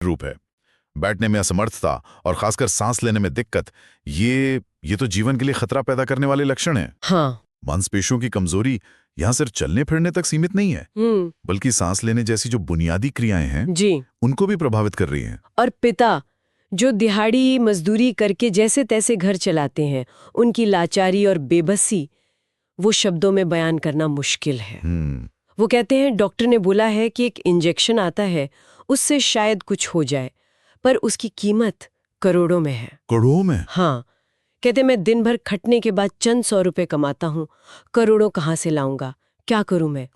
रूप है। बैठने में असमर्थता और खासकर सांस लेने में दिक्कत, ये तो जीवन के लिए खतरा पैदा करने वाले लक्षण हैं। हाँ। मांसपेशियों की कमजोरी यहाँ सिर्फ चलने फिरने तक सीमित नहीं है, बल्कि सांस लेने जैसी जो बुनियादी क्रियाएं हैं जी। उनको भी प्रभावित कर रही हैं। और पिता जो दिहाड़ी मजदूरी करके जैसे तैसे घर चलाते हैं, उनकी लाचारी और बेबसी वो शब्दों में बयान करना मुश्किल है। वो कहते हैं डॉक्टर ने बोला है कि एक इंजेक्शन आता है, उससे शायद कुछ हो जाए, पर उसकी कीमत करोड़ों में है। करोड़ों में? हाँ। कहते मैं दिन भर खटने के बाद चंद 100 रुपए कमाता हूँ, करोड़ों कहाँ से लाऊंगा, क्या करूं मैं?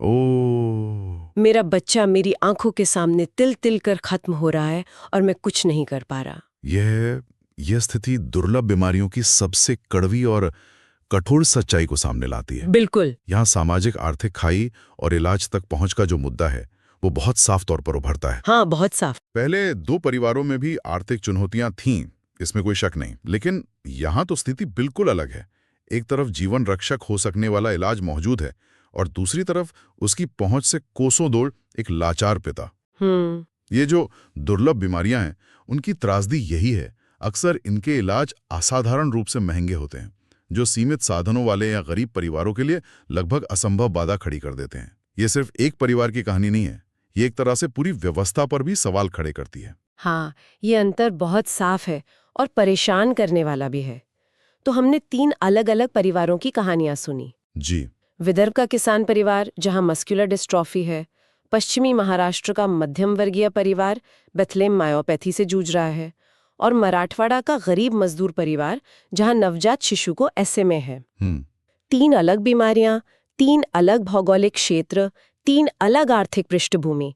मेरा बच्चा मेरी आंखों के सामने तिल तिल कर खत्म हो रहा है और मैं कुछ नहीं कर पा रहा। यह स्थिति दुर्लभ बीमारियों की सबसे कड़वी और कठोर सच्चाई को सामने लाती है। बिल्कुल। यहाँ सामाजिक आर्थिक खाई और इलाज तक पहुंच का जो मुद्दा है वो बहुत साफ तौर पर उभरता है। हाँ, बहुत साफ। पहले 2 परिवारों में भी आर्थिक चुनौतियां थीं, इसमें कोई शक नहीं, लेकिन यहाँ तो स्थिति बिल्कुल अलग है। एक तरफ जीवन रक्षक हो सकने वाला इलाज मौजूद है और दूसरी तरफ उसकी पहुंच से कोसों दूर एक लाचार पिता। ये जो दुर्लभ बीमारियां हैं उनकी त्रासदी यही है, अक्सर इनके इलाज असाधारण रूप से महंगे होते हैं, जो सीमित साधनों वाले या गरीब परिवारों के लिए लगभग असंभव बाधा खड़ी कर देते हैं। ये सिर्फ एक परिवार की कहानी नहीं है, ये एक तरह से पूरी व्यवस्था पर भी सवाल खड़े करती है। हाँ, ये अंतर बहुत साफ है और परेशान करने वाला भी है। तो हमने 3 अलग अलग परिवारों की कहानियां सुनी। जी। विदर्भ का किसान परिवार जहां मस्कुलर डिस्ट्रॉफी है, पश्चिमी महाराष्ट्र का मध्यम वर्गीय परिवार बेथलेम मायोपैथी से जूझ रहा है, और मराठवाड़ा का गरीब मजदूर परिवार जहां नवजात शिशु को SMA है। 3 अलग बीमारियां, 3 अलग भौगोलिक क्षेत्र, 3 अलग आर्थिक पृष्ठभूमि।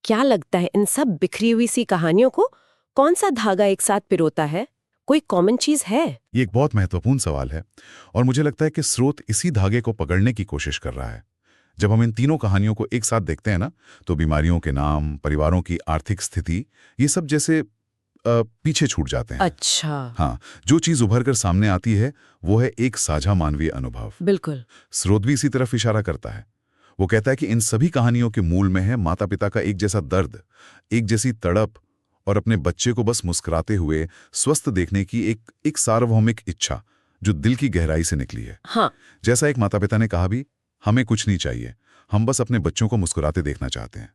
क्या लगता है इन सब बिखरी हुई सी कहानियों को कौन सा धागा एक साथ पिरोता है? कोई कॉमन चीज है? ये एक बहुत महत्वपूर्ण सवाल है और मुझे लगता है कि स्रोत इसी धागे को पकड़ने की कोशिश कर रहा है। जब हम इन तीनों कहानियों को एक साथ देखते हैं ना, तो बीमारियों के नाम, परिवारों की आर्थिक स्थिति, ये सब जैसे पीछे छूट जाते हैं। अच्छा। हाँ, जो चीज उभर कर सामने आती है वो है एक साझा मानवीय अनुभव। बिल्कुल। स्रोत भी इसी तरफ इशारा करता है। वो कहता है कि इन सभी कहानियों के मूल में है माता पिता का एक जैसा दर्द, एक जैसी तड़प और अपने बच्चे को बस मुस्कुराते हुए स्वस्थ देखने की एक सार्वभौमिक इच्छा जो दिल की गहराई से निकली है। हाँ। जैसा एक माता पिता ने कहा भी, हमें कुछ नहीं चाहिए, हम बस अपने बच्चों को मुस्कुराते देखना चाहते हैं।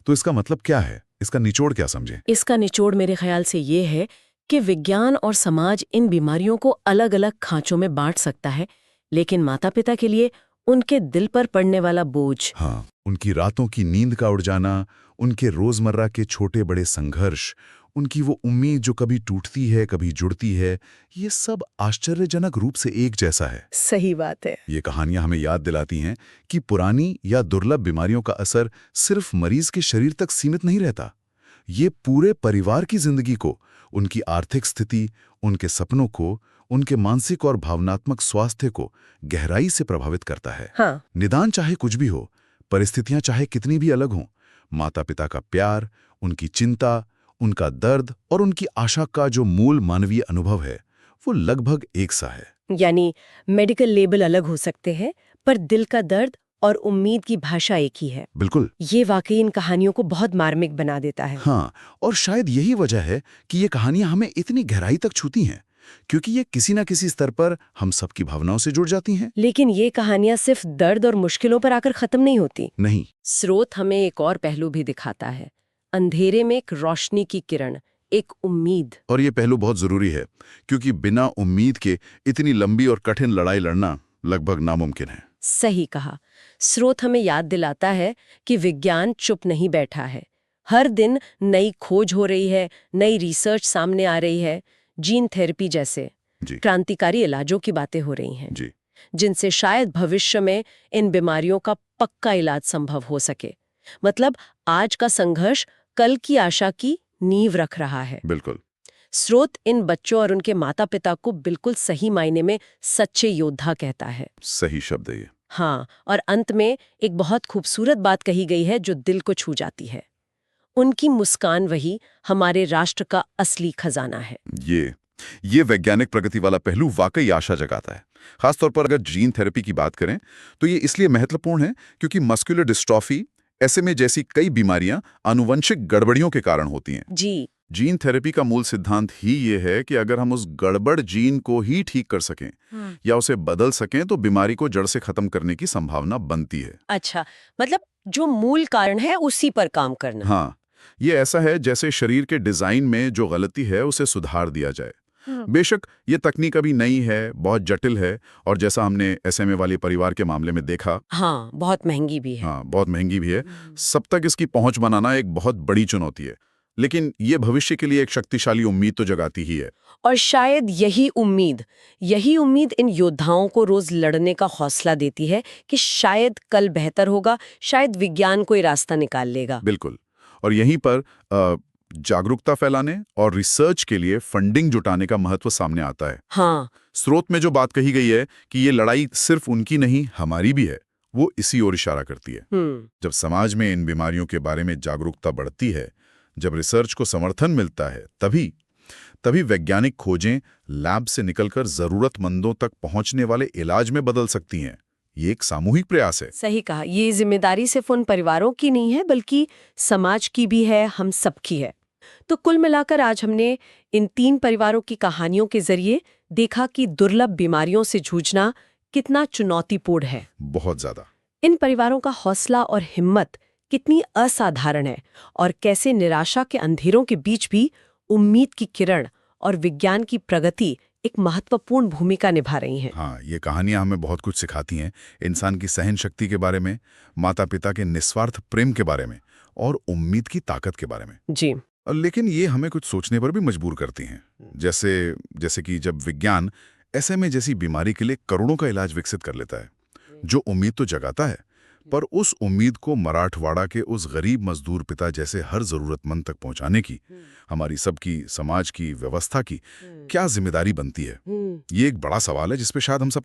तो इसका मतलब क्या है? इसका निचोड़ क्या समझें? इसका निचोड़ मेरे ख्याल से ये है कि विज्ञान और समाज इन बीमारियों को अलग अलग खांचों में बांट सकता है, लेकिन माता पिता के लिए उनके दिल पर पड़ने वाला बोझ, हाँ, उनकी रातों की नींद का उड़ जाना, उनके रोजमर्रा के छोटे बड़े संघर्ष, उनकी वो उम्मीद जो कभी टूटती है कभी जुड़ती है, ये सब आश्चर्यजनक रूप से एक जैसा है। सही बात है। ये कहानियां हमें याद दिलाती हैं कि पुरानी या दुर्लभ बीमारियों का असर सिर्फ मरीज के शरीर तक सीमित नहीं रहता। ये पूरे परिवार की जिंदगी को, उनकी आर्थिक स्थिति, उनके सपनों को, उनके मानसिक और भावनात्मक स्वास्थ्य को गहराई से प्रभावित करता है। हाँ। निदान चाहे कुछ भी हो, परिस्थितियां चाहे कितनी भी अलग हों, माता पिता का प्यार, उनकी चिंता, उनका दर्द और उनकी आशा का जो मूल मानवीय अनुभव है वो लगभग एक सा है। यानी मेडिकल लेबल अलग हो सकते हैं, पर दिल का दर्द और उम्मीद की भाषा एक ही है। बिल्कुल। ये वाकई इन कहानियों को बहुत मार्मिक बना देता है। हाँ, और शायद यही वजह है कि ये कहानियां हमें इतनी गहराई तक छूती हैं, क्योंकि ये किसी न किसी स्तर पर हम सबकी भावनाओं से जुड़ जाती हैं। लेकिन ये कहानियां सिर्फ दर्द और मुश्किलों पर आकर खत्म नहीं होती। नहीं। स्रोत हमें एक और पहलू भी दिखाता है, अंधेरे में एक रोशनी की किरण, एक उम्मीद। और ये पहलू बहुत जरूरी है, क्योंकि बिना उम्मीद के इतनी लंबी और कठिन लड़ाई लड़ना लगभग नामुमकिन है। सही कहा। स्रोत हमें याद दिलाता है कि विज्ञान चुप नहीं बैठा है। हर दिन नई खोज हो रही है, नई रिसर्च सामने आ रही है। जीन थेरेपी जैसे क्रांतिकारी इलाजों की बातें हो रही हैं, जिनसे शायद भविष्य में इन बीमारियों का पक्का इलाज संभव हो सके। मतलब आज का संघर्ष कल की आशा की नींव रख रहा है। बिल्कुल। स्रोत इन बच्चों और उनके माता पिता को बिल्कुल सही मायने में सच्चे योद्धा कहता है। सही शब्द है ये। हाँ, और अंत में एक बहुत खूबसूरत बात कही गई है जो दिल को छू जाती है। उनकी मुस्कान वही हमारे राष्ट्र का असली खजाना है। ये वैज्ञानिक प्रगति वाला पहलू वाकई आशा जगाता है। खासतौर पर अगर जीन थेरेपी की बात करें तो ये इसलिए महत्वपूर्ण है क्योंकि मस्कुलर डिस्ट्रॉफी SMA जैसी कई बीमारियां आनुवंशिक गड़बड़ियों के कारण होती हैं। जी। जीन थेरेपी का मूल सिद्धांत ही ये है कि अगर हम उस गड़बड़ जीन को ही ठीक कर सकें या उसे बदल सकें तो बीमारी को जड़ से खत्म करने की संभावना बनती है। अच्छा, मतलब जो मूल कारण है उसी पर काम करना। हाँ, ये ऐसा है जैसे शरीर के डिजाइन में जो गलती है उसे सुधार दिया जाए। बेशक ये तकनीक अभी नई है, बहुत जटिल है, और जैसा हमने SMA वाले परिवार के मामले में देखा, हाँ, बहुत महंगी भी है। हाँ, बहुत महंगी भी है। सब तक इसकी पहुंच बनाना एक बहुत बड़ी चुनौती है, लेकिन ये भविष्य के लिए एक शक्तिशाली उम्मीद तो जगाती ही है। और शायद यही उम्मीद इन योद्धाओं को रोज लड़ने का हौसला देती है कि शायद कल बेहतर होगा, शायद विज्ञान कोई रास्ता निकाल लेगा। बिल्कुल। और यहीं पर जागरूकता फैलाने और रिसर्च के लिए फंडिंग जुटाने का महत्व सामने आता है। हाँ। स्रोत में जो बात कही गई है कि ये लड़ाई सिर्फ उनकी नहीं, हमारी भी है, वो इसी ओर इशारा करती है। जब समाज में इन बीमारियों के बारे में जागरूकता बढ़ती है, जब रिसर्च को समर्थन मिलता है, तभी वैज्ञानिक खोजें लैब से निकलकर जरूरतमंदों तक पहुंचने वाले इलाज में बदल सकती हैं। ये एक सामूहिक प्रयास है। सही कहा, ये जिम्मेदारी सिर्फ उन परिवारों की नहीं है बल्कि समाज की भी है, हम सबकी है। तो कुल मिलाकर आज हमने इन 3 परिवारों की कहानियों के जरिए देखा कि दुर्लभ बीमारियों से जूझना कितना चुनौतीपूर्ण है। बहुत ज्यादा। इन परिवारों का हौसला और हिम्मत कितनी असाधारण है, और कैसे निराशा के अंधेरों के बीच भी उम्मीद की किरण और विज्ञान की प्रगति एक महत्वपूर्ण भूमिका निभा रही हैं। हाँ, ये कहानियां हमें बहुत कुछ सिखाती हैं, इंसान की सहन शक्ति के बारे में, माता पिता के निस्वार्थ प्रेम के बारे में और उम्मीद की ताकत के बारे में। जी। लेकिन ये हमें कुछ सोचने पर भी मजबूर करती हैं। जैसे कि जब विज्ञान SMA जैसी बीमारी के लिए करोड़ों का इलाज विकसित कर लेता है, जो उम्मीद तो जगाता है, पर उस उम्मीद को मराठवाड़ा के उस गरीब मजदूर पिता जैसे हर जरूरतमंद तक पहुंचाने की हमारी सबकी, समाज की, व्यवस्था की क्या जिम्मेदारी बनती है? ये एक बड़ा सवाल है जिस पे शायद हम सब